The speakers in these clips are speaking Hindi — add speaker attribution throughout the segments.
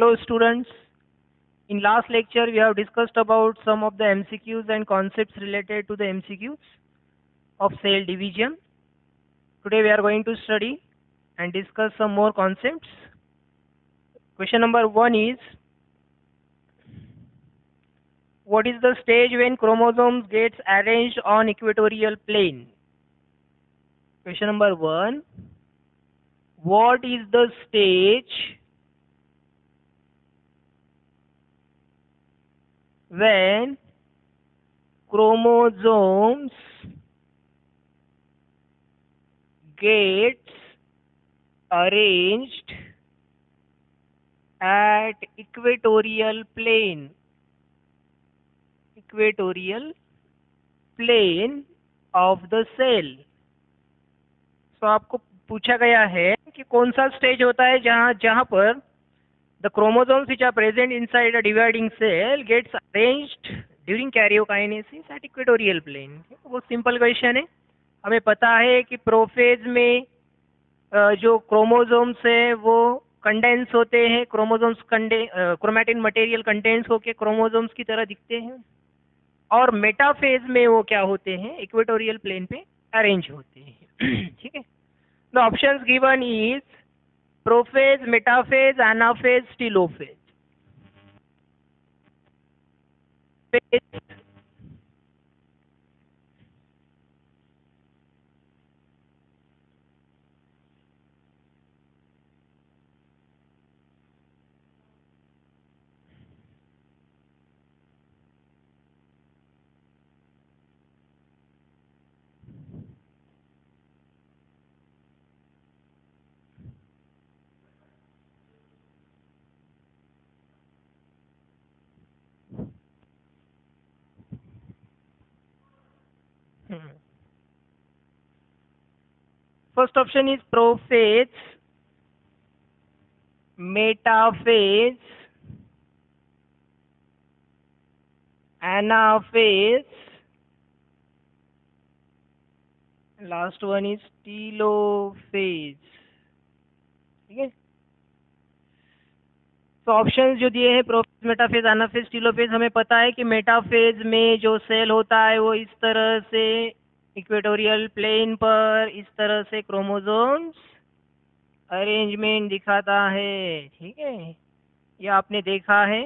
Speaker 1: Hello students, in last lecture we have discussed about some of the MCQs and concepts related to the MCQs of cell division. Today we are going to study and discuss some more concepts. Question number 1 is, what is the stage when chromosomes gets arranged on equatorial plane? Question number 1, what is the stage when chromosomes gets arranged at equatorial plane of the cell. So आपको पूछा गया है कि कौन सा स्टेज होता है जहां पर the chromosomes which are present inside a dividing cell gets arranged during karyokinesis at equatorial plane. वो सिंपल क्वेश्चन है. हमें पता है कि प्रोफेज में जो क्रोमोसोम्स है वो कंडेंस होते हैं, क्रोमोसोम्स क्रोमैटिन मटेरियल कंडेंस होके क्रोमोसोम्स की तरह दिखते हैं, और मेटाफेज में वो क्या होते हैं, इक्वेटोरियल प्लेन पे अरेंज होते हैं. ठीक है. The options given is prophase, metaphase, anaphase, telophase. First option is prophase, metaphase, anaphase. Last one is telophase. ठीक है. तो ऑप्शंस जो दिए हैं प्रोफेज, मेटाफेज, एनाफेज, टेलोफेज, हमें पता है कि मेटाफेज में जो सेल होता है वो इस तरह से इक्वेटोरियल प्लेन पर इस तरह से क्रोमोसोम्स अरेंजमेंट दिखाता है. ठीक है, ये आपने देखा है.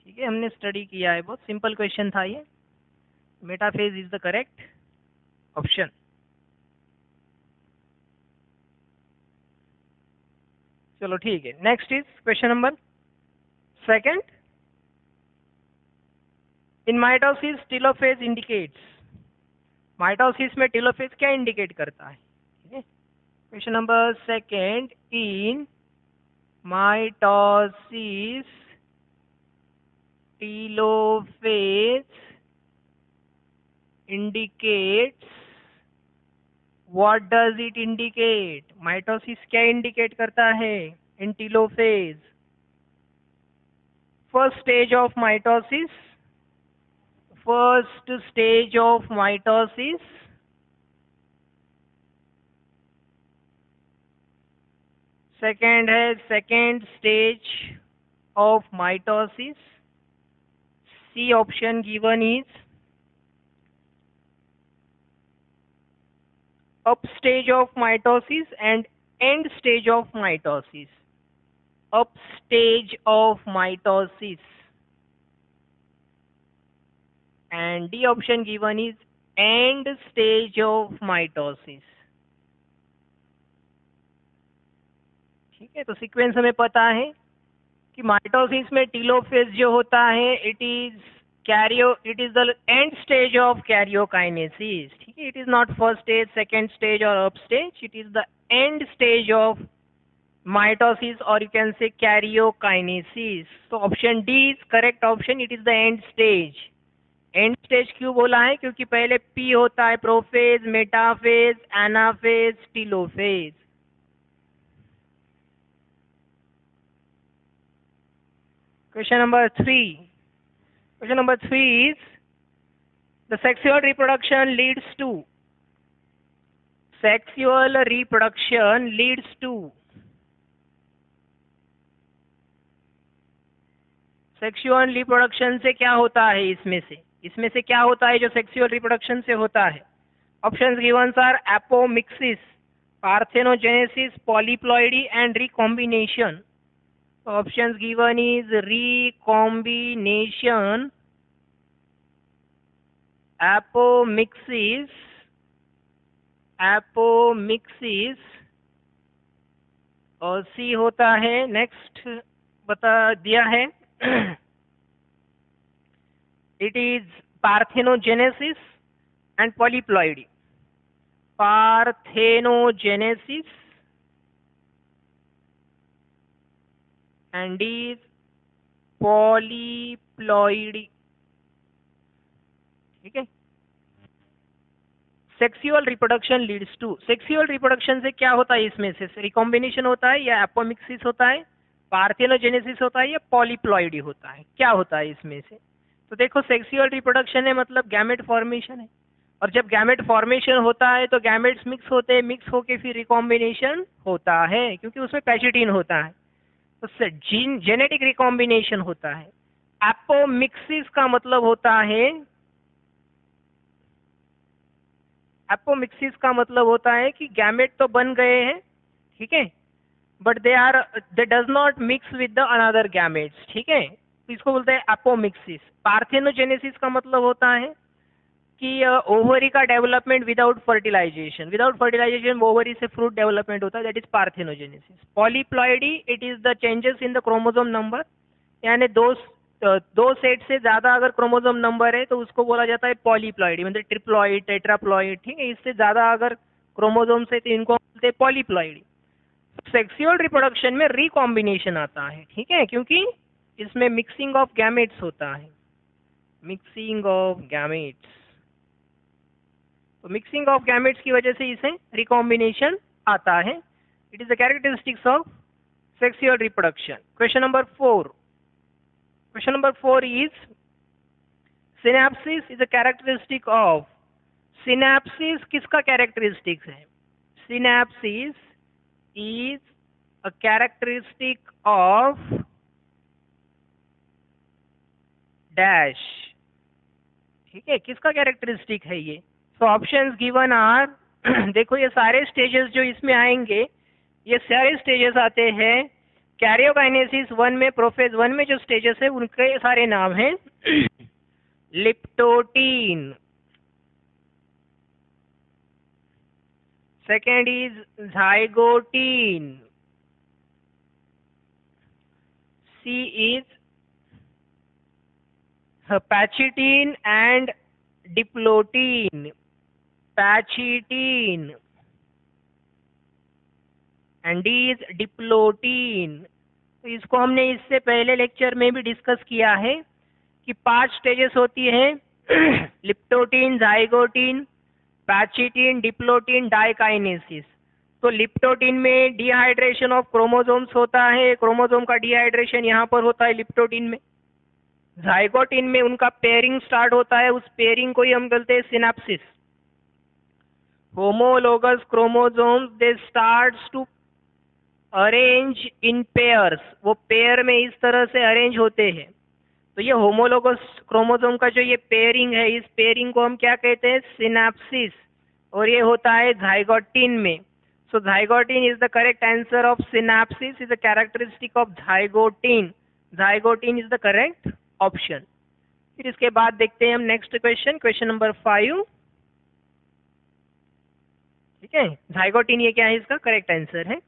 Speaker 1: ठीक है, हमने स्टडी किया है. बहुत सिंपल क्वेश्चन था ये. Metaphase is the correct option. चलो ठीक है. Next is question number second. In mitosis telophase indicates. Mitosis में टेलोफेज क्या इंडिकेट करता है? ठीक है. Question number second. In mitosis telophase indicates. What does it indicate? Mitosis क्या इंडिकेट करता है in telophase? First stage of mitosis, second है second stage of mitosis. C option given is up stage of mitosis and end stage of mitosis. Up stage of mitosis. And D option given is end stage of mitosis. ठीक है. तो सीक्वेंस हमें पता है कि माइटोसिस में टेलोफेज जो होता है it is the end stage of karyokinesis. ठीक है. It is not first stage, second stage or up stage. It is the end stage of mitosis, or you can say karyokinesis. So option D is correct option. It is the end stage. And stage क्यों बोला है? क्योंकि पहले पी होता है prophase, metaphase, anaphase, telophase. Question number 3. Question number 3 is, the sexual reproduction leads to sexual reproduction से क्या होता है? इसमें से क्या होता है जो सेक्सुअल रिप्रोडक्शन से होता है? Options given are apomixis, parthenogenesis, polyploidy and recombination. Options given is recombination, apomixis और सी होता है. नेक्स्ट बता दिया है. It is parthenogenesis and polyploidy. Parthenogenesis and is polyploidy. ठीक है. Sexual reproduction leads to, sexual reproduction से क्या होता है? इसमें से रिकॉम्बिनेशन होता है या एपोमिक्सिस होता है, पार्थेनोजेनेसिस होता है या पॉलीप्लॉइडी होता है? क्या होता है इसमें से? तो देखो, सेक्सुअल रिप्रोडक्शन है मतलब गैमेट फॉर्मेशन है, और जब गैमेट फॉर्मेशन होता है तो गैमेट्स मिक्स होते हैं, मिक्स होके फिर रिकॉम्बिनेशन होता है, क्योंकि उसमें पैचिटीन होता है, तो जेनेटिक रिकॉम्बिनेशन होता है. एपोमिक्सिस का मतलब होता है, एपोमिक्सिस का मतलब होता है कि गैमेट तो बन गए हैं, ठीक है, but they does not mix with the another gametes. ठीक है, तो इसको बोलते हैं एपोमिक्सिस. पार्थेनोजेनेसिस का मतलब होता है कि ओवरी का development without fertilisation. Without fertilisation ovary से फ्रूट डेवलपमेंट होता है, that is parthenogenesis. Polyploidy, it is the changes in the chromosome number, यानी दो सेट से ज्यादा अगर क्रोमोसोम नंबर है तो उसको बोला जाता है पॉलीप्लॉइडी, मतलब ट्रिप्लॉइड, टेट्राप्लॉइड. ठीक है, इससे ज्यादा अगर क्रोमोसोम से तो इनको बोलते हैं पॉलीप्लॉइडी. सेक्सुअल रिप्रोडक्शन में रिकॉम्बिनेशन आता है, ठीक है, क्योंकि इसमें मिक्सिंग ऑफ गैमेट्स होता है, मिक्सिंग ऑफ गैमेट्स. तो मिक्सिंग ऑफ गैमेट्स की वजह से इसे रिकॉम्बिनेशन आता है. It is the characteristics of sexual reproduction. Question number 4. Question number 4 is synapsis is a characteristic of. Synapsis किसका characteristic है? Synapsis is a characteristic of dash. ठीक है, किसका characteristic है ये? So options given are देखो, ये सारे stages जो इसमें आएंगे, ये सारे stages आते हैं कैरियोकाइनेसिस 1 में. प्रोफेज 1 में जो स्टेजेस है उनके सारे नाम हैं leptotene, second is zygotene, C is pachytene and diplotene, pachytene and is diplotene. तो इसको हमने इससे पहले लेक्चर में भी डिस्कस किया है कि 5 स्टेजेस होती है leptotene, zygotene, pachytene, diplotene, diakinesis. तो लिप्टोटीन में डिहाइड्रेशन ऑफ क्रोमोसोम्स होता है, क्रोमोसोम का डिहाइड्रेशन यहाँ पर होता है लिप्टोटीन में. जाइगोटीन में उनका पेयरिंग स्टार्ट होता है, उस पेयरिंग को ही हम बोलते हैं synapsis. Homologous chromosomes they starts to arrange in pairs, वो पेयर में इस तरह से अरेंज होते हैं. तो ये होमोलोगस क्रोमोसोम का जो ये पेयरिंग है, इस पेयरिंग को हम क्या कहते हैं? सिनेप्सिस. और ये होता है जाइगोटीन में. So zygotene is the correct answer of synapsis, is the characteristic of zygotene. Zygotene is the correct option. फिर इसके बाद देखते हैं हम नेक्स्ट क्वेश्चन, क्वेश्चन नंबर 5. ठीक है, जाइगोटीन ये क्या है? इसका करेक्ट आंसर है.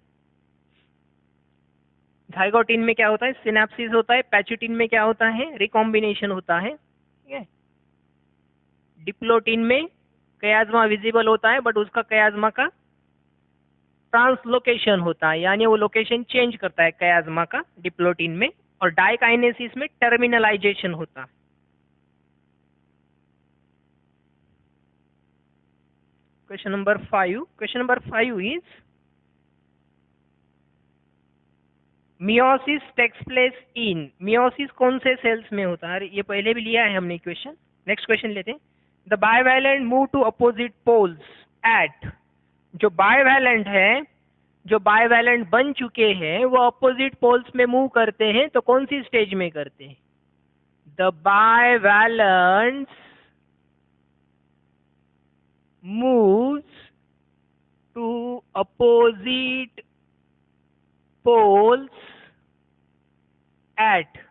Speaker 1: जाइगोटीन में क्या होता है? सिनेप्सिस होता है. पैचिटीन में क्या होता है? रिकॉम्बिनेशन होता है. ठीक है. डिप्लोटीन में कयाज्मा विजिबल होता है, बट उसका कयाज्मा का ट्रांसलोकेशन होता है, यानी वो लोकेशन चेंज करता है कयाज्मा का डिप्लोटीन में. और डाइकाइनेसिस में टर्मिनलाइजेशन होता है. Question number 5. Question number 5 is meiosis takes place in. Meiosis कौन से सेल्स में होता है? ये पहले भी लिया है हमने क्वेश्चन. नेक्स्ट क्वेश्चन लेते हैं. The bivalent move to opposite poles at. जो बाइवैलेंट है, जो बाइवैलेंट बन चुके हैं, वो अपोजिट पोल्स में मूव करते हैं, तो कौन सी स्टेज में करते हैं? the bivalence moves to opposite poles at,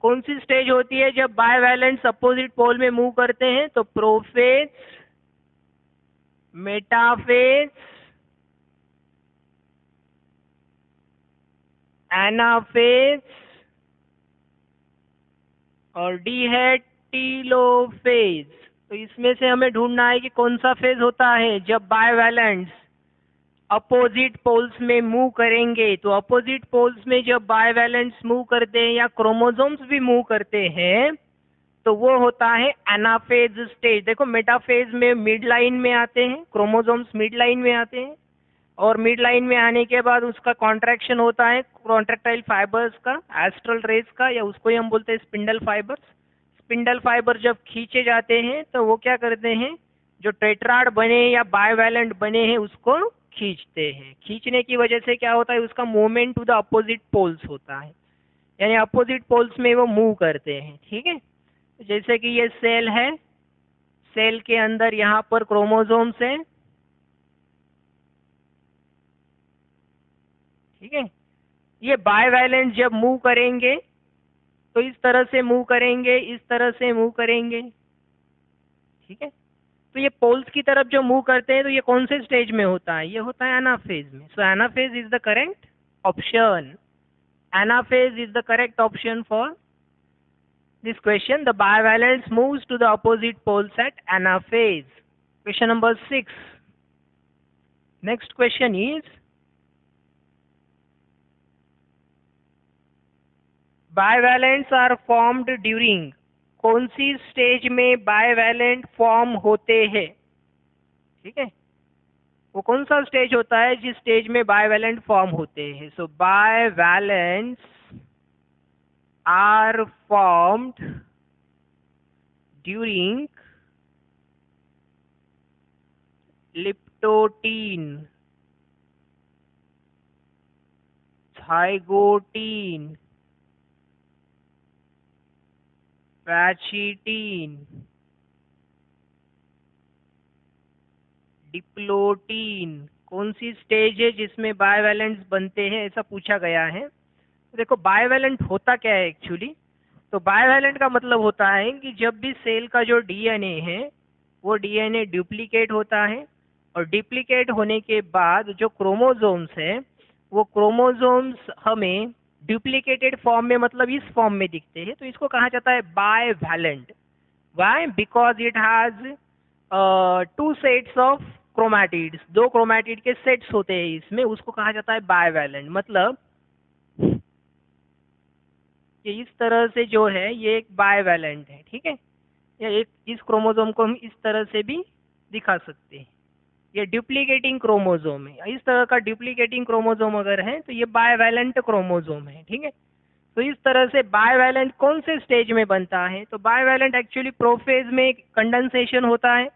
Speaker 1: कौन सी स्टेज होती है जब बायवैलेंट्स अपोजिट पोल में मूव करते हैं? तो प्रोफेज, मेटाफेज, एनाफेज और डी है टीलोफेज। तो इसमें से हमें ढूंढना है कि कौन सा फेज होता है जब बायवैलेंट्स अपोजिट पोल्स में मूव करेंगे। तो अपोजिट पोल्स में जब बायवैलेंट्स मूव करते हैं या क्रोमोसोम्स भी मूव करते हैं तो वो होता है एनाफेज स्टेज। देखो मेटाफेज में मिड लाइन में आते हैं, क्रोमोसोम्स मिड लाइन में आते हैं और मिड लाइन में आने के बाद उसका कॉन्ट्रैक्शन होता है कॉन्ट्रैक्टाइल फाइबर्स का, एस्ट्रल रेस का, या उसको ही हम बोलते हैं स्पिंडल फाइबर्स। स्पिंडल फाइबर जब खींचे जाते हैं तो वो क्या करते हैं, जो टेट्राड बने या बायवैलेंट बने हैं उसको खींचते हैं। खींचने की वजह से क्या होता है, उसका movement to the opposite poles होता है, यानी अपोजिट पोल्स में वो मूव करते हैं। ठीक है, जैसे कि ये सेल है, सेल के अंदर यहाँ पर क्रोमोसोम्स है। ठीक है, ये बायवैलेंट जब मूव करेंगे तो इस तरह से मूव करेंगे, इस तरह से मूव करेंगे। ठीक है, तो ये पोल्स की तरफ जो मूव करते हैं तो ये कौन से स्टेज में होता है? ये होता है एनाफेज में। So anaphase is the correct option. Anaphase is the correct option for this question. The bivalence moves to the opposite poles at anaphase. Question number 6. Next question is, bivalents are formed during, कौन सी स्टेज में बायवैलेंट फॉर्म होते हैं? ठीक है, वो कौन सा स्टेज होता है जिस स्टेज में बायवैलेंट फॉर्म होते हैं? So bivalents are formed during leptotene, zygotene, pachytene, diplotene. कौन सी स्टेज है जिसमें बायवैलेंट्स बनते हैं, ऐसा पूछा गया है। देखो बायवैलेंट होता क्या है एक्चुअली, तो बायवैलेंट का मतलब होता है कि जब भी सेल का जो डीएनए है वो डीएनए डुप्लीकेट होता है और डुप्लीकेट होने के बाद जो क्रोमोसोम्स है वो क्रोमोसोम्स हमें डुप्लीकेटेड फॉर्म में, मतलब इस फॉर्म में दिखते हैं, तो इसको कहा जाता है bivalent. Why? Because it has 2 sets of chromatids, 2 chromatid के सेट्स होते हैं इसमें, उसको कहा जाता है बायवैलेंट। मतलब कि इस तरह से जो है ये एक बायवैलेंट है। ठीक है, या एक इस क्रोमोसोम को हम इस तरह से भी दिखा सकते हैं, ये डुप्लीकेटिंग क्रोमोसोम है। इस तरह का डुप्लीकेटिंग क्रोमोसोम अगर है तो ये बायवैलेंट क्रोमोसोम है। ठीक है, तो इस तरह से बायवैलेंट कौन से स्टेज में बनता है? तो बायवैलेंट एक्चुअली प्रोफेज में कंडेंसेशन होता है,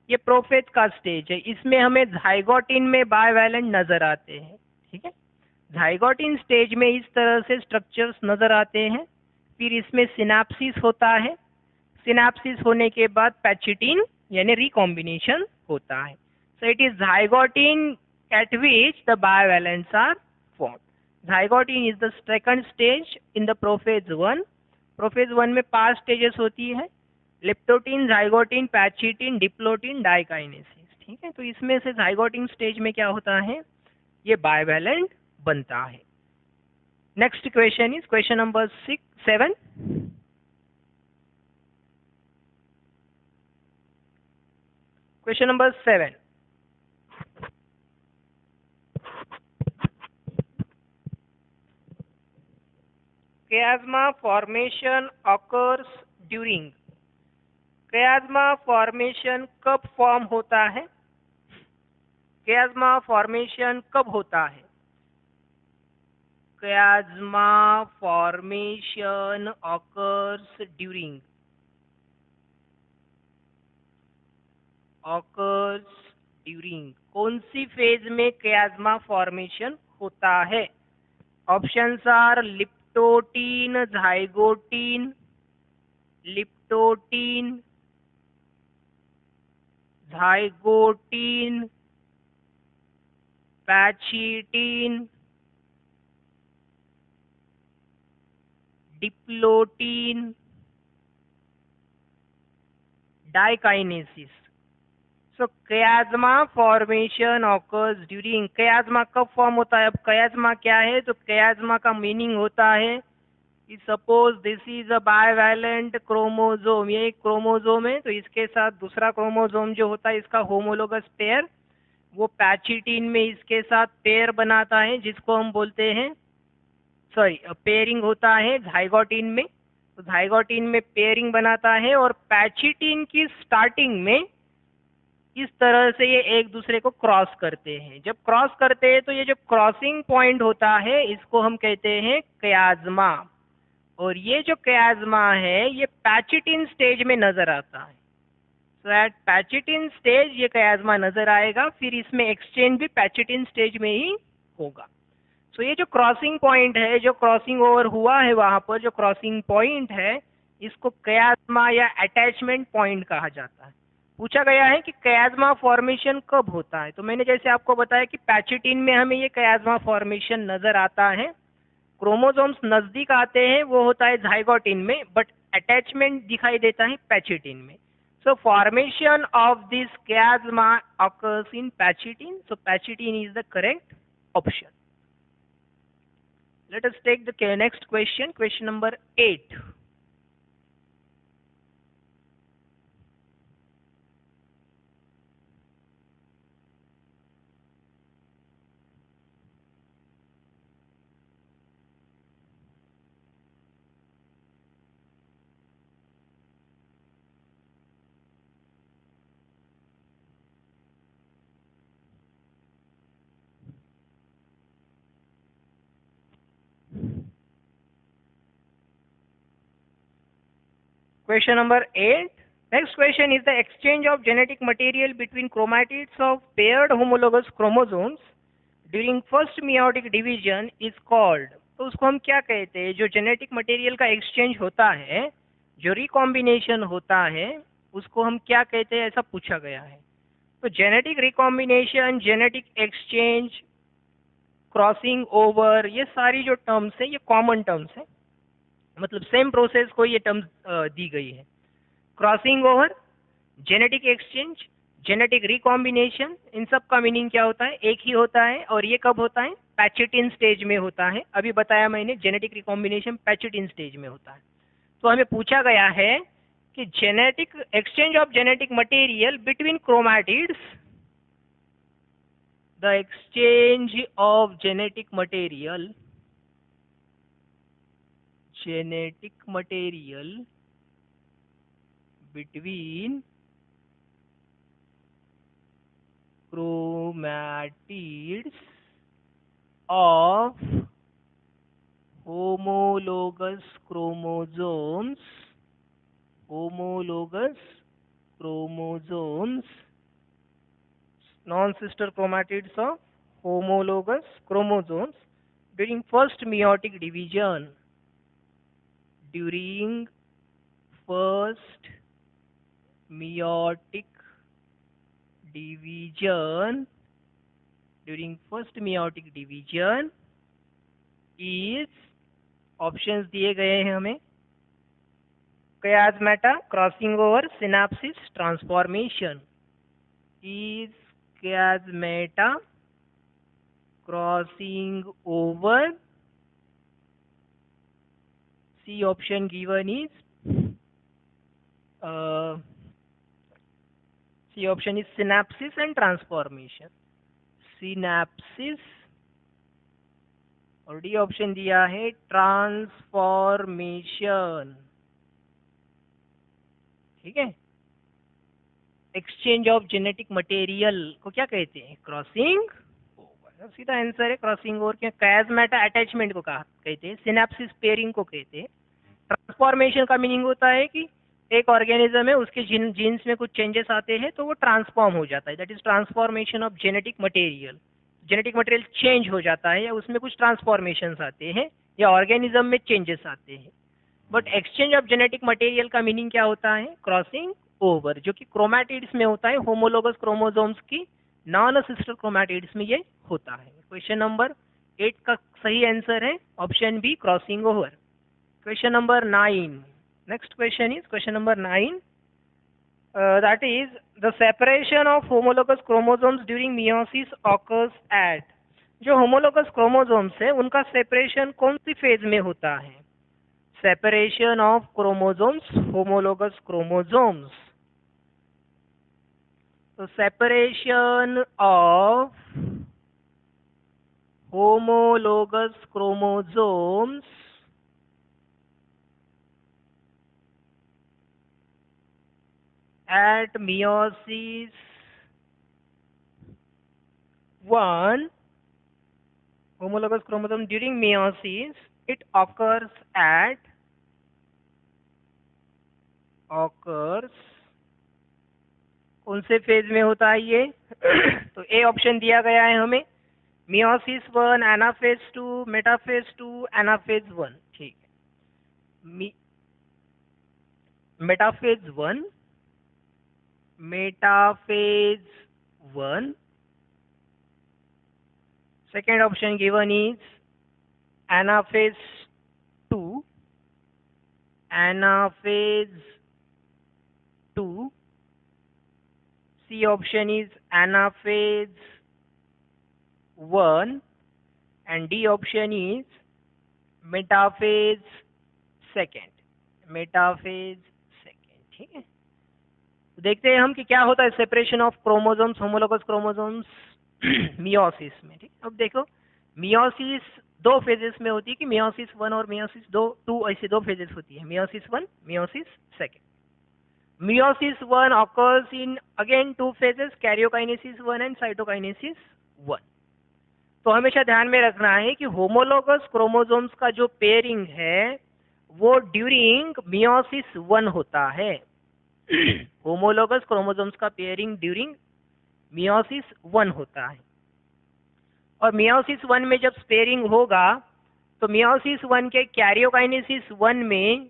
Speaker 1: ये प्रोफेज का स्टेज है। इसमें हमें झाइगोटिन में बायवैलेंट नजर आते हैं। ठीक है, झाइगोटिन स्टेज में इस तरह से स्ट्रक्चर्स नजर आते हैं, फिर इसमें सिनेप्सिस होता है, सिनेप्सिस होने के बाद पैचिटिन यानी रिकॉम्बिनेशन होता है। So it is zygotene at which the bivalents are formed. Zygote is the second stage in the prophase 1. Prophase 1 में 5 stages होती है, leptotene, zygotene, pachytene, diplotene, diakinesis. ठीक है, तो इसमें से झाइगोटीन स्टेज में क्या होता है, ये बायवैलेंट बनता है। Next question is question number 7. Question number 7. Chiasma formation occurs during, chiasma formation कब फॉर्म होता है? chiasma formation कब होता है? chiasma formation occurs during, occurs during कौन सी फेज में chiasma formation होता है? Options are leptotene, zygotene, leptotene, zygotene, pachytene, diplotene, diakinesis. So chiasma formation occurs during, chiasma कब फॉर्म होता है? अब कयाज्मा क्या है? तो कयाज्मा का मीनिंग होता है कि suppose this is a bivalent chromosome, ये एक क्रोमोजोम है, तो इसके साथ दूसरा क्रोमोजोम जो होता है इसका होमोलोगस पेयर, वो पैचिटीन में इसके साथ पेयर बनाता है, जिसको हम बोलते हैं, सॉरी, पेयरिंग होता है झाइगोटीन में। तो झाइगोटीन में पेयरिंग बनाता है और पैचिटीन की स्टार्टिंग में इस तरह से ये एक दूसरे को क्रॉस करते हैं। जब क्रॉस करते हैं तो ये जो क्रॉसिंग पॉइंट होता है इसको हम कहते हैं कयाज्मा। और ये जो कयाज्मा है ये पैचिटीन स्टेज में नजर आता है। सो एट पैचिटीन स्टेज ये कयाज्मा नजर आएगा, फिर इसमें एक्सचेंज भी पैचिटीन स्टेज में ही होगा। सो ये जो क्रॉसिंग पॉइंट है, जो क्रॉसिंग ओवर हुआ है वहां पर, जो क्रॉसिंग पॉइंट है, इसको कयाज्मा या अटैचमेंट पॉइंट कहा जाता है। पूछा गया है कि कयाज्मा फॉर्मेशन कब होता है, तो मैंने जैसे आपको बताया कि पैचिटीन में हमें ये कयाज्मा फॉर्मेशन नजर आता है। क्रोमोसोम्स नजदीक आते हैं वो होता है झाइगोटीन में, बट अटैचमेंट दिखाई देता है पैचिटीन में। So formation of this chiasma occurs in pachytene, so pachytene is the correct option. Let us take the next question, question number 8. Question number 8. Next question is the exchange of genetic material between chromatids of paired homologous chromosomes during first meiotic division is called. तो उसको हम क्या कहते हैं? जो जेनेटिक मटेरियल का एक्सचेंज होता है, जो रिकॉम्बिनेशन होता है, उसको हम क्या कहते हैं, ऐसा पूछा गया है। तो genetic recombination, genetic exchange, crossing over, ये सारी जो टर्म्स है ये कॉमन टर्म्स है, मतलब सेम प्रोसेस को ये टर्म्स दी गई है। Crossing over, genetic exchange, genetic recombination, इन सब का मीनिंग क्या होता है? एक ही होता है। और ये कब होता है? पैचिटीन स्टेज में होता है। अभी बताया मैंने, जेनेटिक रिकॉम्बिनेशन पैचिटीन स्टेज में होता है। तो हमें पूछा गया है कि genetic exchange of genetic material between chromatids, the exchange of genetic material between chromatids of homologous chromosomes, non-sister chromatids of homologous chromosomes during first meiotic division. During first meiotic division is, options दिए गए हैं हमें, chiasmata, crossing over, synapsis, transformation. Is chiasmata, crossing over, C option given is C option is synapsis and transformation. Synapsis, और D ऑप्शन दिया है ट्रांसफॉर्मेशन। ठीक है, एक्सचेंज ऑफ जेनेटिक मटेरियल को क्या कहते हैं? Crossing over. सीधा आंसर है क्रॉसिंग ओवर। क्या? कयाज्मेटा अटैचमेंट को कहते हैं, सिनेप्सिस पेयरिंग को कहते हैं। ट्रांसफॉर्मेशन का मीनिंग होता है कि एक ऑर्गेनिज्म है, उसके जीन्स में कुछ चेंजेस आते हैं तो वो ट्रांसफॉर्म हो जाता है, that is transformation of genetic material. Genetic material change हो जाता है या उसमें कुछ ट्रांसफॉर्मेशन आते हैं या ऑर्गेनिज्म में चेंजेस आते हैं। But exchange of genetic material का मीनिंग क्या होता है? क्रॉसिंग ओवर, जो कि क्रोमैटिड्स में होता है, होमोलोगस क्रोमोसोम्स की नॉन सिस्टर क्रोमैटिड्स में ये होता है। क्वेश्चन नंबर 8 का सही आंसर है option B, crossing over. Question number 9, next question is question number 9, that is the separation of homologous chromosomes during meiosis occurs at, जो homologous chromosomes है उनका separation कौन सी फेज में होता है? Separation of chromosomes, homologous chromosomes. So separation of homologous chromosomes at meiosis 1, homologous chromosome during meiosis, it occurs कौन से फेज में होता है ये? तो ए ऑप्शन दिया गया है हमें, मियोसिस 1, एनाफेज 2, मेटाफेज 2, एनाफेज 1। ठीक है, metaphase 1, second option given is anaphase 2, C option is anaphase 1 and D option is metaphase second। ठीक है, तो देखते हैं हम कि क्या होता है separation of chromosomes, homologous chromosomes meiosis में। ठीक, अब देखो मियोसिस दो फेजेस में होती है कि मियोसिस 1 और मियोसिस 2 ऐसे दो फेजेस होती है, meiosis 1, meiosis second. Meiosis 1 occurs in again two phases, karyokinesis 1 and cytokinesis 1। तो हमेशा ध्यान में रखना है कि होमोलोगस क्रोमोसोम्स का जो पेयरिंग है वो ड्यूरिंग मियोसिस 1 होता है। होमोलोगस क्रोमोसोम्स का पेयरिंग ड्यूरिंग मियोसिस 1 होता है, और मियोसिस 1 में जब पेयरिंग होगा तो मियोसिस 1 के कैरियोकाइनेसिस 1 में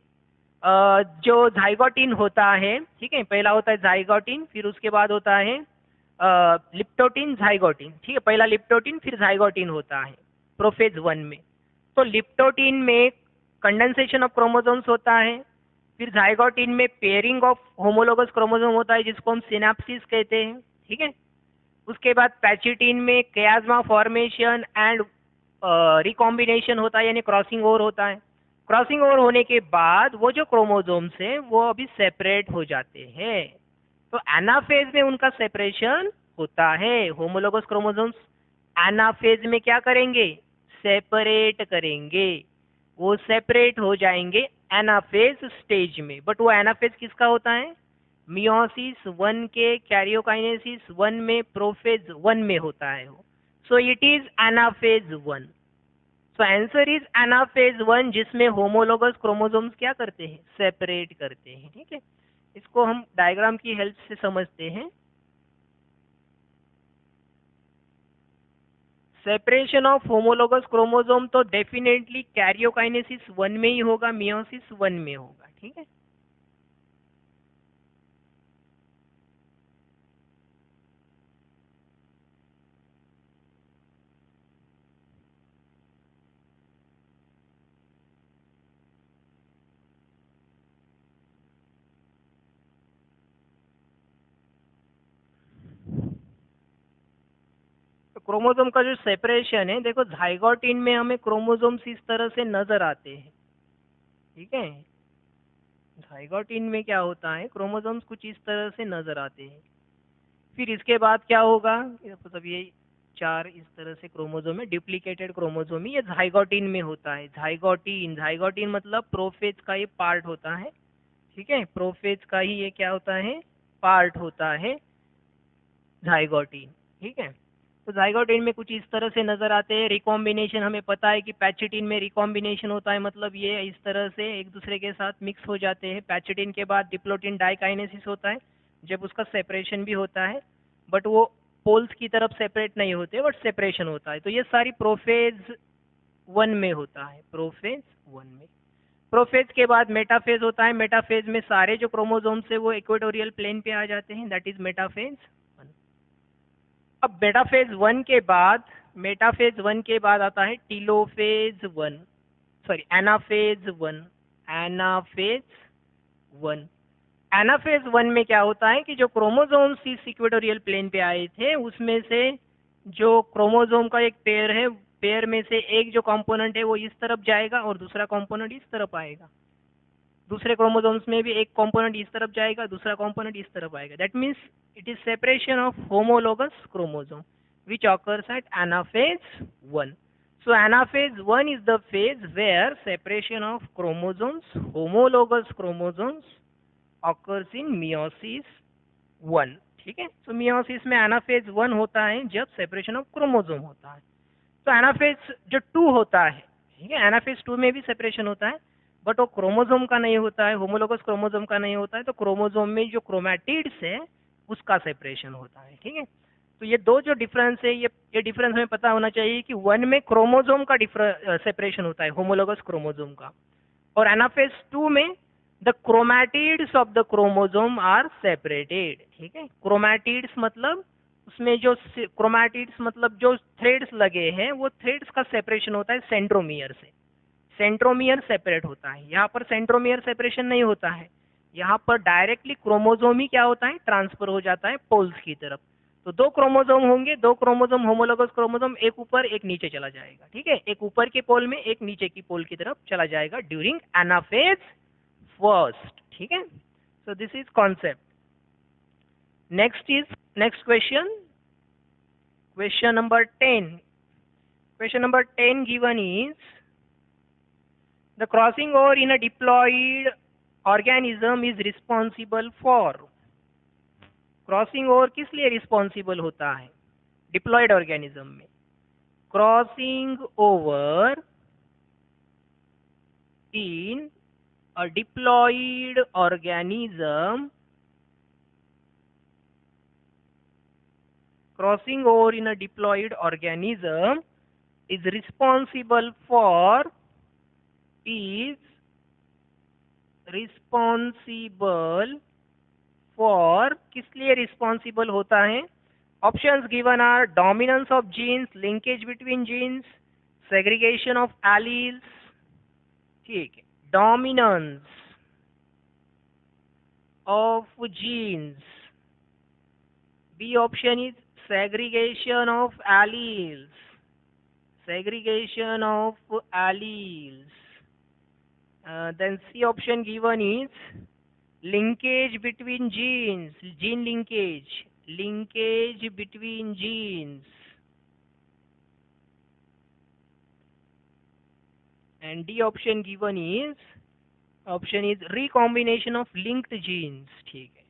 Speaker 1: जो जाइगोटिन होता है, ठीक है, पहला होता है जाइगोटिन, फिर उसके बाद होता है लिप्टोटिन जाइगोटिन। ठीक है, पहला लिप्टोटिन फिर जाइगोटिन होता है प्रोफेज 1 में। तो लिप्टोटिन में कंडेंसेशन ऑफ क्रोमोसोम्स होता है, फिर जाइगोटिन में पेयरिंग ऑफ होमोलोगस क्रोमोसोम होता है जिसको हम सिनेप्सिस कहते हैं। ठीक है, उसके बाद पैचिटिन में कियास्मा फॉर्मेशन एंड रिकॉम्बिनेशन होता है, यानी क्रॉसिंग ओवर होता है। क्रॉसिंग ओवर होने के बाद वो जो क्रोमोसोम्स हैं वो अभी सेपरेट हो जाते हैं, तो एनाफेज में उनका सेपरेशन होता है। होमोलोगस क्रोमोसोम्स एनाफेज में क्या करेंगे? सेपरेट करेंगे, वो सेपरेट हो जाएंगे एनाफेज स्टेज में। बट वो एनाफेज किसका होता है? मियोसिस 1 के कैरियोकाइनेसिस 1 में प्रोफेज 1 में होता है वो। सो it is anaphase 1। So answer is anaphase 1, जिसमें होमोलोगस क्रोमोसोम्स क्या करते हैं? सेपरेट करते हैं। ठीक है, इसको हम डायग्राम की हेल्प से समझते हैं। सेपरेशन ऑफ होमोलोगस क्रोमोसोम तो डेफिनेटली कैरियोकाइनेसिस 1 में ही होगा, मियोसिस 1 में होगा। ठीक है, क्रोमोसोम का जो सेपरेशन है, देखो जाइगोटिन में हमें क्रोमोसोम्स इस तरह से नजर आते हैं। ठीक है, जाइगोटिन में क्या होता है, क्रोमोसोम्स कुछ इस तरह से नजर आते हैं। फिर इसके बाद क्या होगा, मतलब ये 4 इस तरह से क्रोमोसोम है, डुप्लीकेटेड क्रोमोसोम ही ये जाइगोटिन में होता है। जाइगोटिन मतलब प्रोफेज का ये पार्ट होता है। ठीक है, प्रोफेज का ही ये क्या होता है? पार्ट होता है जाइगोटिन। ठीक है, तो जाइगोटिन में कुछ इस तरह से नजर आते हैं। रिकॉम्बिनेशन हमें पता है कि पैचिटिन में रिकॉम्बिनेशन होता है, मतलब ये इस तरह से एक दूसरे के साथ मिक्स हो जाते हैं। पैचिटिन के बाद डिप्लोटिन डाइकाइनेसिस होता है, जब उसका सेपरेशन भी होता है, बट वो पोल्स की तरफ सेपरेट नहीं होते, बट सेपरेशन होता है। तो ये सारी प्रोफेज 1 में होता है, प्रोफेज 1 में। प्रोफेज के बाद मेटाफेज होता है। मेटाफेज में सारे जो क्रोमोसोम्स है वो इक्वेटोरियल प्लेन पे आ जाते हैं, दैट इज मेटाफेज 1। अब मेटाफेज वन के बाद आता है telophase 1, sorry anaphase 1। Anaphase 1, anaphase 1 में क्या होता है कि जो क्रोमोसोम्स इस इक्वेटोरियल प्लेन पे आए थे उसमें से जो क्रोमोसोम का एक पेयर है, पेयर में से एक जो कंपोनेंट है वो इस तरफ जाएगा और दूसरा कंपोनेंट इस तरफ आएगा। दूसरे क्रोमोसोम्स में भी एक कंपोनेंट इस तरफ जाएगा, दूसरा कंपोनेंट इस तरफ आएगा। That means it is separation of homologous chromosome which occurs at anaphase 1. So anaphase 1 is the phase where separation of chromosomes, homologous chromosomes occurs in meiosis 1. ठीक है, तो meiosis में anaphase 1 होता है जब separation of chromosome होता है। तो anaphase जो 2 होता है, ठीक है, anaphase 2 में भी separation होता है बट वो क्रोमोसोम का नहीं होता है, होमोलोगस क्रोमोसोम का नहीं होता है। तो क्रोमोसोम में जो क्रोमैटिड्स है उसका सेपरेशन होता है। ठीक है, तो ये दो जो डिफरेंस है, ये डिफरेंस हमें पता होना चाहिए कि 1 में क्रोमोसोम का सेपरेशन होता है, होमोलोगस क्रोमोसोम का, और एनाफेज 2 में the chromatids of the chromosome are separated. ठीक है, क्रोमैटिड्स मतलब उसमें जो क्रोमैटिड्स मतलब जो थ्रेड्स लगे हैं वो थ्रेड्स का सेपरेशन होता है सेंट्रोमियर से। सेंट्रोमियर सेपरेट होता है, यहाँ पर सेंट्रोमियर सेपरेशन नहीं होता है, यहाँ पर डायरेक्टली क्रोमोसोम ही क्या होता है, ट्रांसफर हो जाता है पोल्स की तरफ। तो दो क्रोमोसोम होंगे, दो क्रोमोसोम होमोलोगस क्रोमोसोम, एक ऊपर एक नीचे चला जाएगा। ठीक है, एक ऊपर के पोल में एक नीचे की पोल की तरफ चला जाएगा ड्यूरिंग एनाफेज फर्स्ट। ठीक है, so this is concept. Next question number 10। Question number 10 given is the crossing over in a diploid organism is responsible for। Crossing over किस लिए रिस्पॉन्सिबल होता है डिप्लॉयड ऑर्गेनिज्म में? Crossing over in a diploid organism, crossing over in a diploid organism is responsible for किस लिए रिस्पॉन्सिबल होता है? Options given are dominance of genes, linkage between genes, segregation of alleles. ठीक है, dominance of genes, B option is segregation of alleles, segregation of alleles. Then C option given is linkage between genes, gene linkage, linkage between genes, and D option given is recombination of linked genes. ठीक है,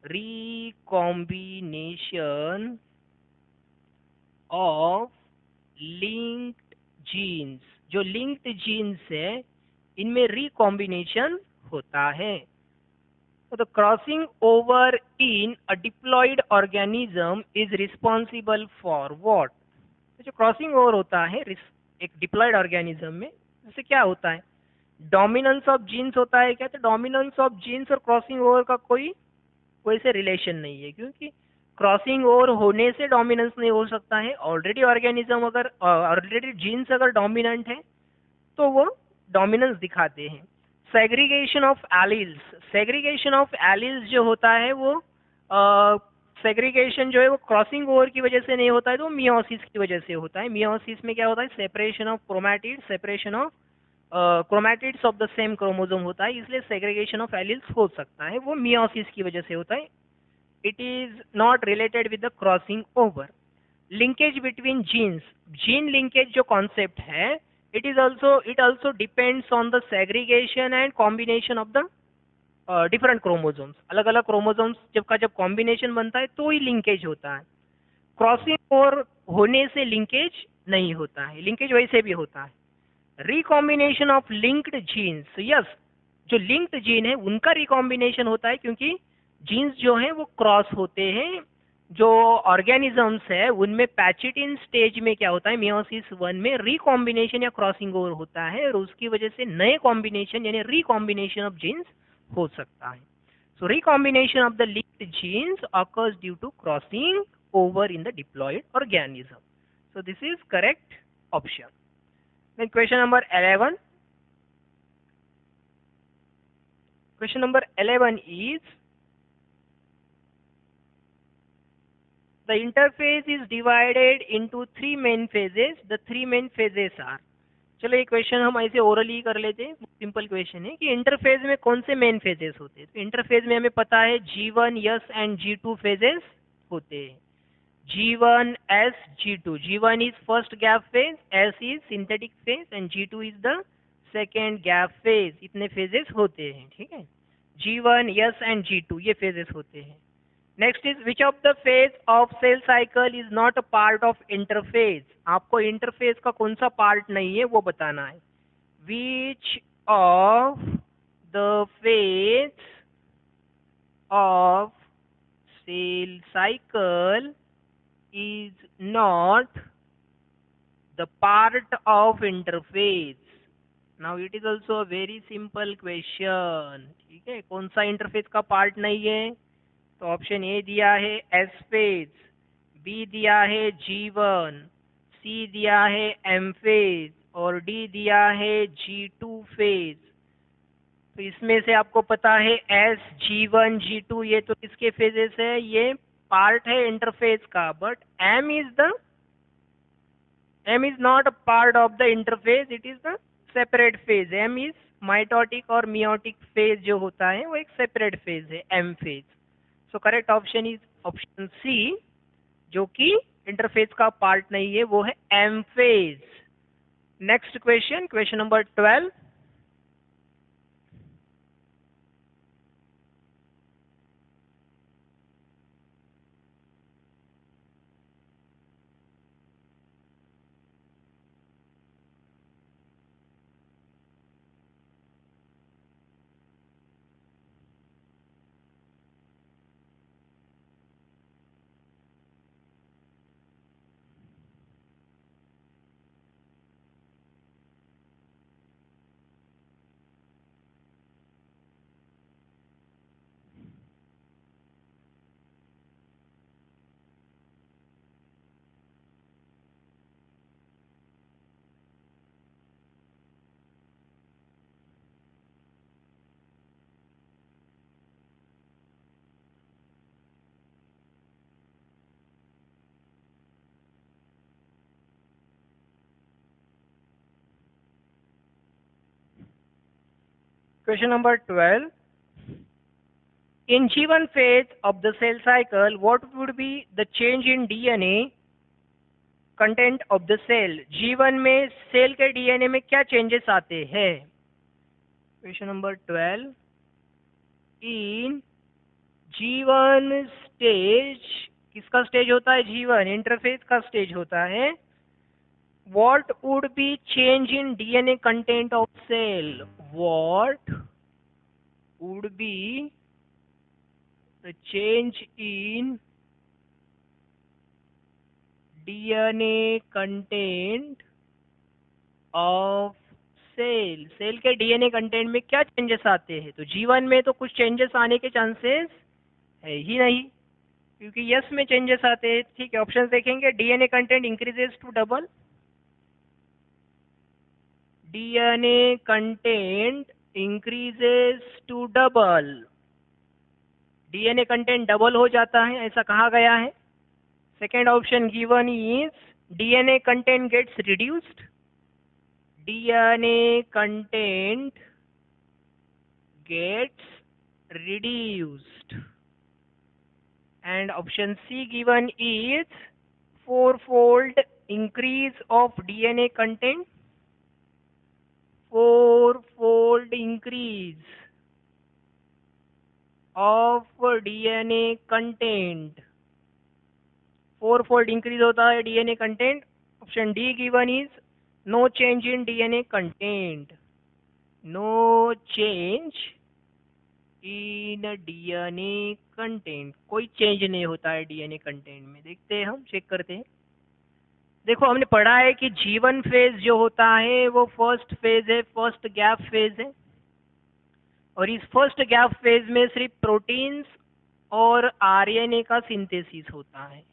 Speaker 1: recombination of linked genes, जो linked genes है इनमें recombination होता है। तो the crossing over in a diploid organism is responsible for what? तो जो crossing over होता है एक diploid organism में, उससे क्या होता है? डोमिनेंस ऑफ जीन्स होता है क्या? तो डोमिनेंस ऑफ जीन्स और क्रॉसिंग ओवर का कोई से रिलेशन नहीं है, क्योंकि क्रॉसिंग ओवर होने से डोमिनेंस नहीं हो सकता है। ऑलरेडी ऑर्गेनिज्म अगर ऑलरेडी जीन्स अगर डोमिनेंट है तो वो डोमिनेंस दिखाते हैं। Segregation of alleles, segregation of alleles जो होता है वो सेग्रीगेशन जो है वो क्रॉसिंग ओवर की वजह से नहीं होता है, तो मियोसिस की वजह से होता है। मियोसिस में क्या होता है? Separation of chromatid, separation of chromatids of the same chromosome होता है, इसलिए सेग्रीगेशन ऑफ एलील्स हो सकता है, वो मियोसिस की वजह से होता है। It is not related with the crossing over. Linkage between genes, gene linkage जो कॉन्सेप्ट है, it also depends on the segregation and combination of the different chromosomes। अलग अलग क्रोमोसोम्स जब कॉम्बिनेशन बनता है तो ही लिंकेज होता है। क्रॉसिंग ओवर होने से लिंकेज नहीं होता है, लिंकेज वैसे भी होता है। Recombination of linked genes, yes, जो लिंक्ड जीन है उनका रिकॉम्बिनेशन होता है, क्योंकि जीन्स जो है वो क्रॉस होते हैं जो ऑर्गेनिजम्स है उनमें पैचिटिन स्टेज में क्या होता है, मियोसिस वन में रिकॉम्बिनेशन या क्रॉसिंग ओवर होता है और उसकी वजह से नए कॉम्बिनेशन यानी रिकॉम्बिनेशन ऑफ जीन्स हो सकता है. So recombination of the linked genes occurs due to crossing over in the diploid organism. So this is correct option. Then question number 11. Question number 11 is the interphase is divided into three main phases. The three main phases are, चलो ये क्वेश्चन हम ऐसे ओरली कर लेते हैं. सिंपल क्वेश्चन है कि इंटरफेज में कौन से मेन फेजेस होते हैं. तो इंटरफेज में हमें पता है G1 S and G2 phases होते हैं. G1 S G2. G1 is first gap phase, S is synthetic phase and G2 is the second gap phase. इतने फेजेस होते हैं. ठीक है, G1 S एंड G2 ये फेजेस होते हैं. Next is which of the phase of cell cycle is not a part of interphase. आपको इंटरफेज का कौन सा पार्ट नहीं है वो बताना है. Which of the phase of cell cycle is not the part of interphase. Now it is also a very simple question. ठीक है, कौन सा इंटरफेज का पार्ट नहीं है. तो ऑप्शन ए दिया है एस फेज, बी दिया है G1, सी दिया है M फेज और डी दिया है G2 फेज. तो इसमें से आपको पता है एस G1 G2 ये तो किसके फेजेस है, ये पार्ट है इंटरफेज का. But M is not a part of the interphase, it is the separate phase. M is mitotic और मियोटिक फेज जो होता है वो एक सेपरेट फेज है, M phase. So correct option is option C, जो कि इंटरफेस का पार्ट नहीं है, वो है M phase. Next question, question number 12. Question number 12. In G1 phase of the cell cycle, what would be the change in DNA content of the cell? G1 में सेल के डीएनए में क्या चेंजेस आते हैं? Question number 12. In G1 stage, किसका स्टेज होता है? G1 इंटरफेज का स्टेज होता है. What would be change in DNA content of cell? What would be the change in DNA content of सेल. सेल के डीएनए कंटेंट में क्या चेंजेस आते हैं? तो G1 में तो कुछ चेंजेस आने के चांसेस है ही नहीं, क्योंकि यस में चेंजेस आते हैं. ठीक है, ऑप्शन देखेंगे. DNA content increases to double, DNA content increases to double. DNA content double हो जाता है, ऐसा कहा गया है. Second option given is DNA content gets reduced, DNA content gets reduced. And option C given is fourfold increase of DNA content, fourfold increase of DNA content. fourfold increase होता है DNA content. Option D given is no change in DNA content, no change in DNA content, कोई चेंज नहीं होता है डीएनए कंटेंट में। देखते हैं, हम चेक करते हैं। देखो हमने पढ़ा है कि जीवन फेज जो होता है वो फर्स्ट फेज है, फर्स्ट गैप फेज है, और इस फर्स्ट गैप फेज में सिर्फ प्रोटीन्स और आरएनए का सिंथेसिस होता है।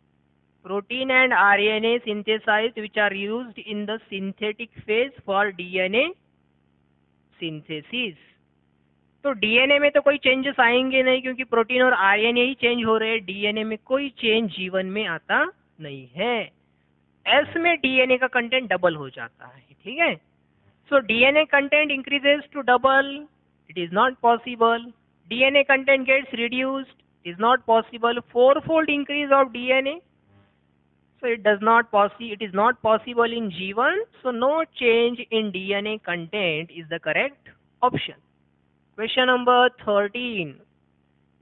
Speaker 1: Protein and RNA synthesized which are used in the synthetic phase for DNA synthesis. तो डीएनए में तो कोई चेंजेस आएंगे नहीं, क्योंकि प्रोटीन और आरएनए ही चेंज हो रहे हैं। डीएनए में कोई चेंज जीवन में आता नहीं है। एस में डीएनए का कंटेंट डबल हो जाता है, ठीक है। So DNA content increases to double, it is not possible. DNA content gets reduced, it is not possible. Fourfold increase of DNA, so it is not possible in G1, so no change in DNA content is the correct option. Question number 13.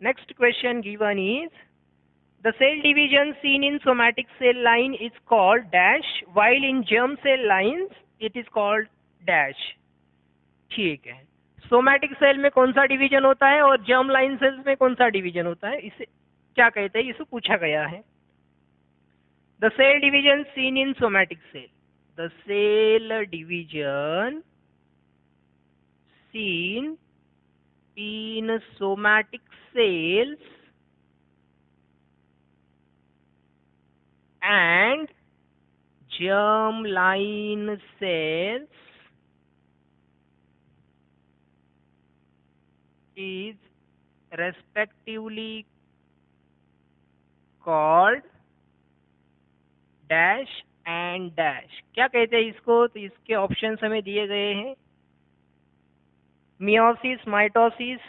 Speaker 1: Next question given is, the cell division seen in somatic cell line is called dash, while in germ cell lines it is called dash. ठीक है, सोमैटिक सेल में कौन सा डिवीजन होता है और जर्म लाइन सेल्स में कौन सा डिवीजन होता है, इसे क्या कहते हैं, इसे पूछा गया है। The cell division seen in somatic cell. The cell division seen in somatic cells and germline cells is respectively called dash and dash. क्या कहते हैं इसको, तो इसके ऑप्शंस हमें दिए गए हैं, meiosis, mitosis,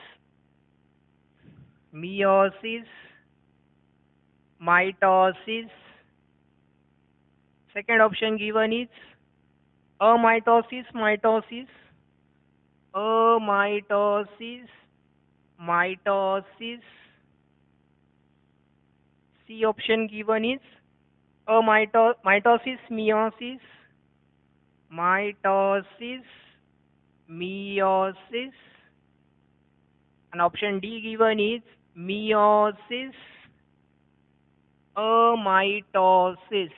Speaker 1: meiosis, mitosis. Second option given is amitosis, mitosis, amitosis, mitosis. C option given is mitosis, meiosis, mitosis, meiosis, and option D given is meiosis, amitosis।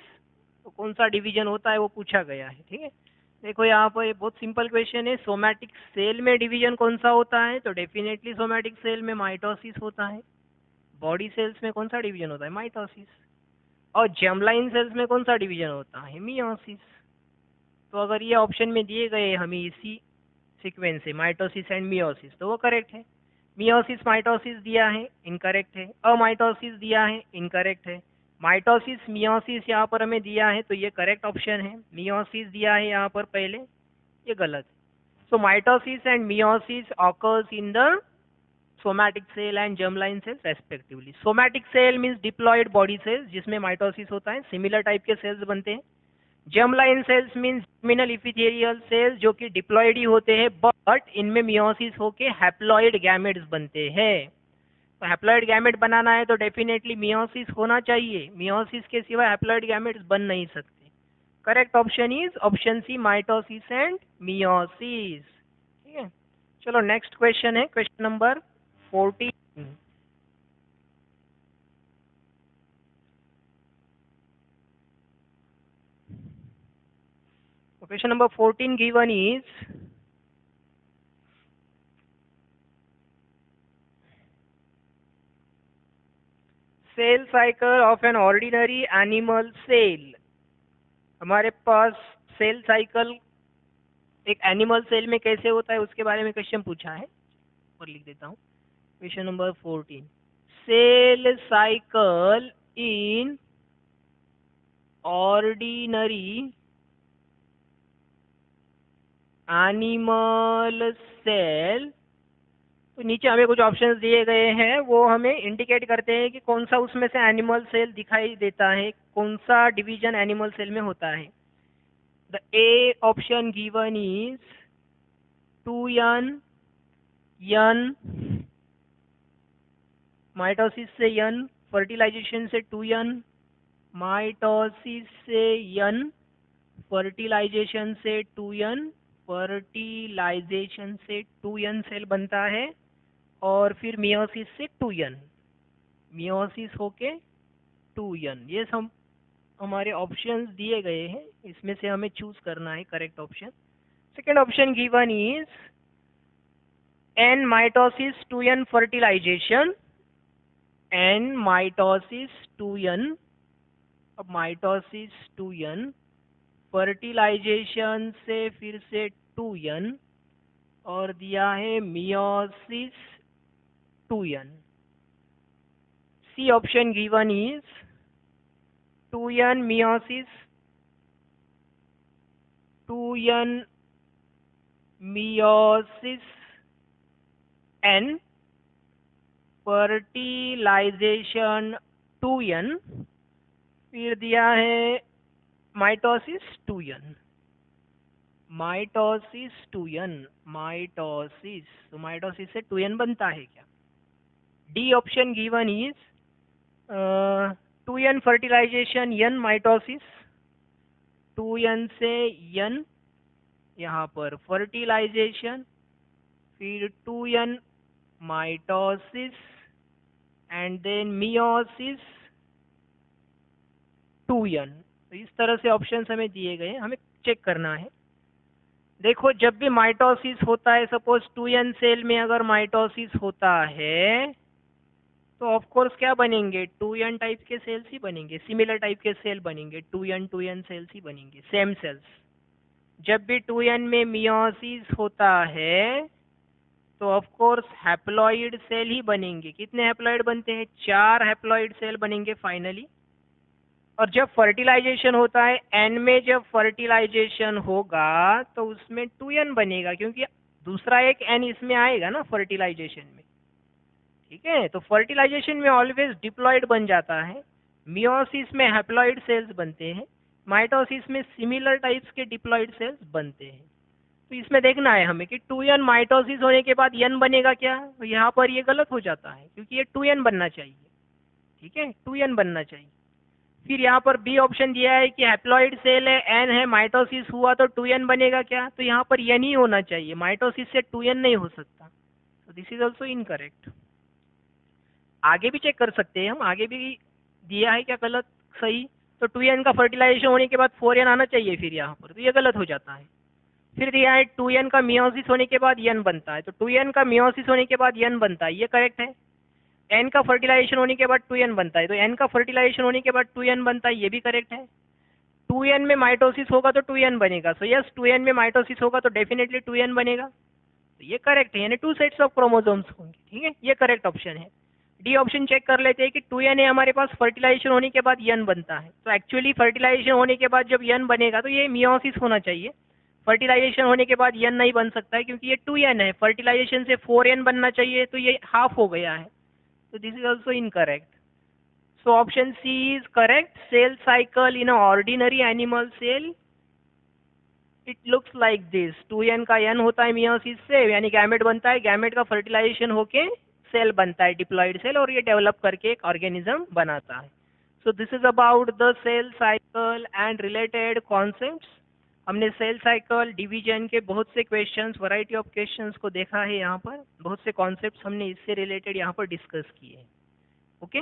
Speaker 1: तो कौन सा डिवीजन होता है वो पूछा गया है, ठीक है। देखो यहाँ पर बहुत सिंपल क्वेश्चन है, सोमैटिक सेल में डिवीजन कौन सा होता है, तो डेफिनेटली सोमैटिक सेल में माइटोसिस होता है। बॉडी सेल्स में कौन सा डिवीजन होता है, माइटोसिस। और जर्मलाइन सेल्स में कौन सा डिवीजन होता है, मियोसिस। तो अगर ये ऑप्शन में दिए गए हमें इसी सीक्वेंस से माइटोसिस एंड मियोसिस, तो वो करेक्ट है। मियोसिस माइटोसिस दिया है, इनकरेक्ट है। अमाइटोसिस दिया है, इनकरेक्ट है। माइटोसिस मियोसिस यहाँ पर हमें दिया है, तो ये करेक्ट ऑप्शन है। मियोसिस दिया है यहाँ पर पहले, ये गलत है। So mitosis and meiosis occurs in the somatic cell and germline cells respectively. Somatic cell means diploid body cells जिसमें माइटोसिस होता है, सिमिलर टाइप के सेल्स बनते हैं। Germline cells means terminal epithelial cells जो कि डिप्लॉयड ही होते हैं, बट इनमें मियोसिस होके हैप्लॉयड गैमेट्स बनते हैं। तो हैप्लॉयड गैमेट बनाना है तो डेफिनेटली मियोसिस होना चाहिए, मियोसिस के सिवा हैप्लॉयड गैमेट्स बन नहीं सकते। Correct option is option C, mitosis and meiosis, ठीक है। चलो नेक्स्ट क्वेश्चन है, question number 14। Question number 14 given is, cell cycle of an ordinary animal cell। हमारे पास सेल साइकिल एक एनिमल सेल में कैसे होता है उसके बारे में क्वेश्चन पूछा है, और लिख देता हूँ। Question number 14, cell cycle in ordinary animal cell. तो नीचे हमें कुछ ऑप्शंस दिए गए हैं, वो हमें इंडिकेट करते हैं कि कौन सा उसमें से एनिमल सेल दिखाई देता है, कौन सा डिवीजन एनिमल सेल में होता है। The A option given is 2n, n mitosis से n, फर्टिलाइजेशन से 2n, माइटोसिस से n, फर्टिलाइजेशन से 2n, फर्टिलाइजेशन से 2n सेल बनता है। और फिर मियोसिस से 2n, मियोसिस होके 2n। ये सब हमारे ऑप्शंस दिए गए हैं, इसमें से हमें चूज करना है correct option. Second option given is n mitosis 2n fertilization, n mitosis 2n, अब माइटोसिस 2n, फर्टिलाइजेशन से फिर से 2n, और दिया है meiosis 2n। C option given is 2n meiosis, 2n meiosis n, fertilisation 2n, फिर दिया है mitosis 2n, mitosis 2n, mitosis, तो माइटोसिस से 2n बनता है क्या? D option given is 2n fertilisation n mitosis, 2n से n यहाँ पर फर्टिलाइजेशन, फिर 2n mitosis and then meiosis 2n। तो इस तरह से ऑप्शंस हमें दिए गए, हमें चेक करना है। देखो जब भी माइटोसिस होता है, सपोज 2n सेल में अगर माइटोसिस होता है तो ऑफ कोर्स क्या बनेंगे, 2n टाइप के सेल्स ही बनेंगे, सिमिलर टाइप के सेल बनेंगे, 2n सेल्स ही बनेंगे, सेम सेल्स। जब भी 2n में मियोसिस होता है तो ऑफ कोर्स हैप्लॉइड सेल ही बनेंगे। कितने हैप्लॉइड बनते हैं? 4 हैप्लॉइड सेल बनेंगे फाइनली। और जब फर्टिलाइजेशन होता है, n में जब फर्टिलाइजेशन होगा तो उसमें 2n बनेगा, क्योंकि दूसरा एक n इसमें आएगा ना फर्टिलाइजेशन में, ठीक है। तो फर्टिलाइजेशन में ऑलवेज डिप्लॉइड बन जाता है, मियोसिस में हैप्लॉइड सेल्स बनते हैं, माइटोसिस में सिमिलर टाइप्स के डिप्लॉइड सेल्स बनते हैं। तो इसमें देखना है हमें कि 2n माइटोसिस होने के बाद n बनेगा क्या? तो यहाँ पर ये गलत हो जाता है, क्योंकि ये 2n बनना चाहिए, ठीक है, 2n बनना चाहिए। फिर यहाँ पर बी ऑप्शन दिया है कि हैप्लॉइड सेल है, n है, माइटोसिस हुआ तो 2n बनेगा क्या? तो यहाँ पर n ही होना चाहिए, माइटोसिस से 2n नहीं हो सकता। तो दिस इज ऑल्सो इनकरेक्ट। आगे भी चेक कर सकते हैं हम, आगे भी दिया है क्या गलत सही। तो 2n का फर्टिलाइजेशन होने के बाद 4n आना चाहिए फिर यहाँ पर, तो ये गलत हो जाता है। फिर दिया है 2n का मियोसिस होने के बाद n बनता है, तो 2n का मियोसिस होने के बाद n बनता है, ये करेक्ट है। n का फर्टिलाइजेशन होने के बाद 2n बनता है, तो n का फर्टिलाइजेशन होने के बाद 2n बनता है, ये भी करेक्ट है। 2n में माइटोसिस होगा तो 2n बनेगा, सो यस 2n में माइटोसिस होगा तो डेफिनेटली 2n बनेगा, तो ये करेक्ट है, यानी 2 सेट्स ऑफ क्रोमोसोम्स होंगे, ठीक है, ये करेक्ट ऑप्शन है। डी ऑप्शन चेक कर लेते हैं कि 2n है हमारे पास, फर्टिलाइजेशन होने के बाद n बनता है, तो एक्चुअली फर्टिलाइजेशन होने के बाद जब n बनेगा तो ये मियोसिस होना चाहिए, फर्टिलाइजेशन होने के बाद n नहीं बन सकता है, क्योंकि ये 2n है, फर्टिलाइजेशन से 4n बनना चाहिए, तो ये हाफ हो गया है, तो this is also incorrect. So option C is correct. Cell cycle in an ordinary animal cell, it looks like this. 2n का n होता है मियोसिस से, यानी गैमेट बनता है, गैमेट का फर्टिलाइजेशन होके सेल बनता है, डिप्लॉइड सेल, और ये डेवलप करके एक ऑर्गेनिज्म बनाता है। So this is about the cell cycle and related concepts. हमने सेल साइकिल, डिवीजन के बहुत से क्वेश्चंस, वैरायटी ऑफ क्वेश्चंस को देखा है, यहाँ पर बहुत से कॉन्सेप्ट्स हमने इससे रिलेटेड यहाँ पर डिस्कस किए हैं, ओके।